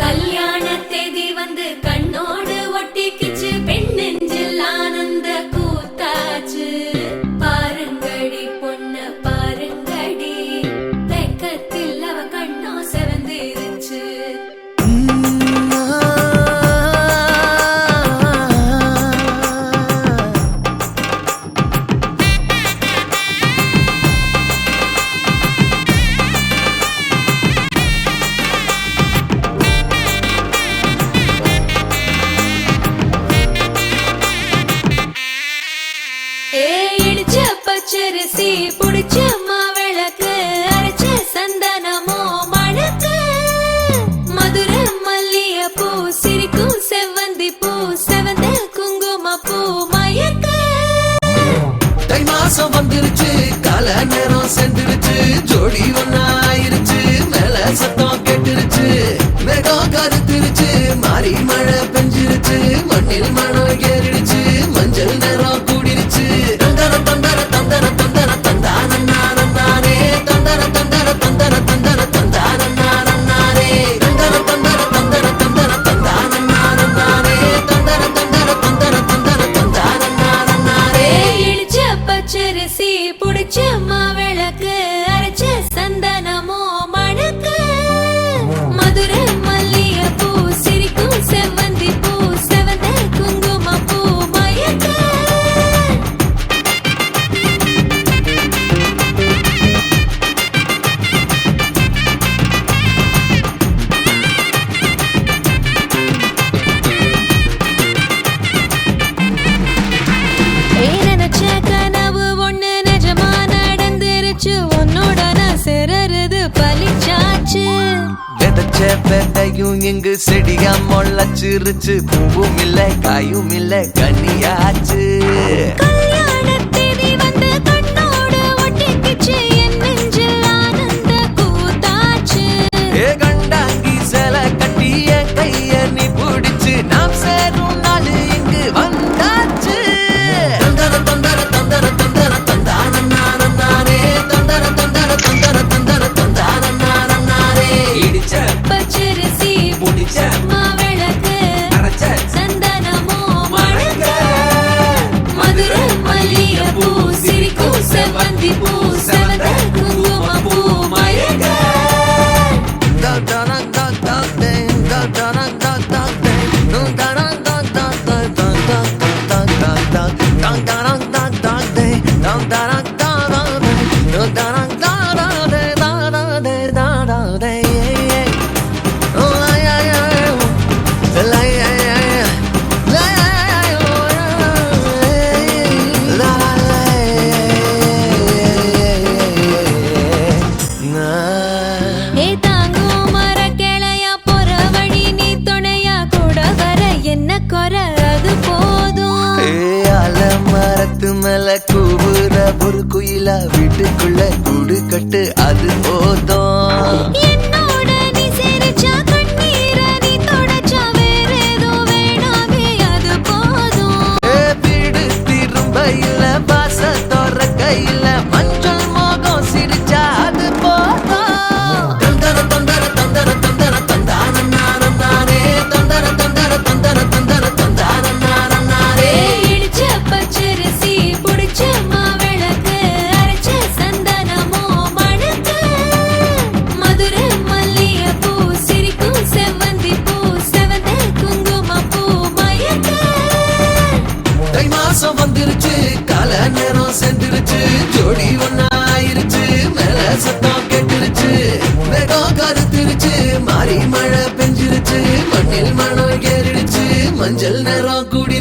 கல்யாண தேதி வந்து கண்ணோடு ஒட்டிக்கிச்சு, பெண் நெஞ்சில் ஆனந்த கூத்தாச்சு. பாருங்கடி பொண்ண பாருங்கடி, வெக்கத்தில் அவ கண்ணோ செவந்திருச்சு. இடிச்ச பச்சரிசி புடிச்ச மாவிளக்கு, அரைச்ச சந்தனமோ மணக்கு. மதுரை மல்லிய பூ சிரிக்கும் செவ்வந்தி பூ, செவந்த குங்கும பூ மயக்க. தை மாசம் வந்துருச்சு, கால நேரம் சென்றுருச்சு, ஜோடி ஒன்னா ஆயிருச்சு, மேல சத்தம் கேட்டுருச்சு. மேகம் கருத்துருச்சு, மாறி மழை பெஞ்சிருச்சு, மண்ணில் மணம் ஏறிடுச்சு, மஞ்சள் நேரம் கூடிருச்சு. தந்தர தந்தர தந்தர தந்தர தந்தானே, தந்தர தந்தர தந்தர தந்தர தந்தானே, தந்தர தந்தர தந்தர தந்தர தந்தானே, தந்தர தந்தர தந்தர தந்தர தந்தானே. இடிச்ச பச்சரிசி புடிச்ச மாவிளக்கு, அரைச்ச சந்தனமோ மணக்கு. மதுரை மல்லிய பூ சிரிக்கும் செவ்வந்தி பூ, செவந்த குங்கும பூ மயக்க. நினைச்ச கனவு ஒண்ணு நிஜமா நடந்துருச்சு, உன்னோட நான் சிறருது பலிச்சாச்சு. விதைச்ச விதையும் இங்கு செடியா முளைச்சிருச்சு, பூவும் இல்ல காயும் இல்ல கனியாச்சு. கல்யாண தேதி வந்து கண்ணோடு ஒட்டிக்கிச்சு, என் நெஞ்சில் ஆனந்த கூத்தாச்சு. ஏ கண்டாங்கி சில கட்டி என் கைய நீ பிடிச்சு, நாம் சேரும் நாள் இங்கு வந்தாச்சு. தந்தர தந்தர தந்தர தந்தர தந்தானே, தந்தர தந்தர தந்தர தந்தர தந்தானே. இடிச்ச பச்சரிசி புடிச்ச மாவிளக்கு, அரைச்ச சந்தனமோ மணக்க. மதுரை மல்லிய பூ சிரிக்கும் செவ்வந்தி பூ, செவந்த குங்கும பூ மயக்க. ஏ தாங்கும் மர கிளையா போற வழி நீ துணையா கூட வர, என்ன குறை அது போதும். மரத்து மேல கூவுற ஒரு குயிலா, வீட்டுக்குள்ள கூடு கட்டு அது போதும். என்னோட நீ சிரிச்சா கண்ணீர நீ தொடச்சா, வேற ஏதோ வேணாமே அது போதும். வீடு திரும்ப இல்ல, பாச தோற கையில, மஞ்சள் மோகம் சிரிச்சா அது போதும். தந்தர தந்தர தந்தர தந்தர தந்தானே, தந்தர தந்தர தந்தர தந்தர தந்தானே. இடிச்ச பச்சரிசி புடிச்ச மாவிளக்கு, அரைச்ச சந்தனமோ மணக்க. மதுரை மல்லிய பூ சிரிக்கும் செவ்வந்தி பூ, செவந்த குங்கும பூ மயக்க. தை மாசம் வந்துருச்சு, கால நேரம் சென்றுருச்சு, ஜோடி ஒன்னா ஆயிருச்சு, மேல சத்தம் கேட்டுருச்சு, மேகம் கருத்துருச்சு, மாறி மழை பெஞ்சிருச்சு, மண்ணில் மணம் ஏறிடுச்சு, மஞ்சள் நேரம் கூடி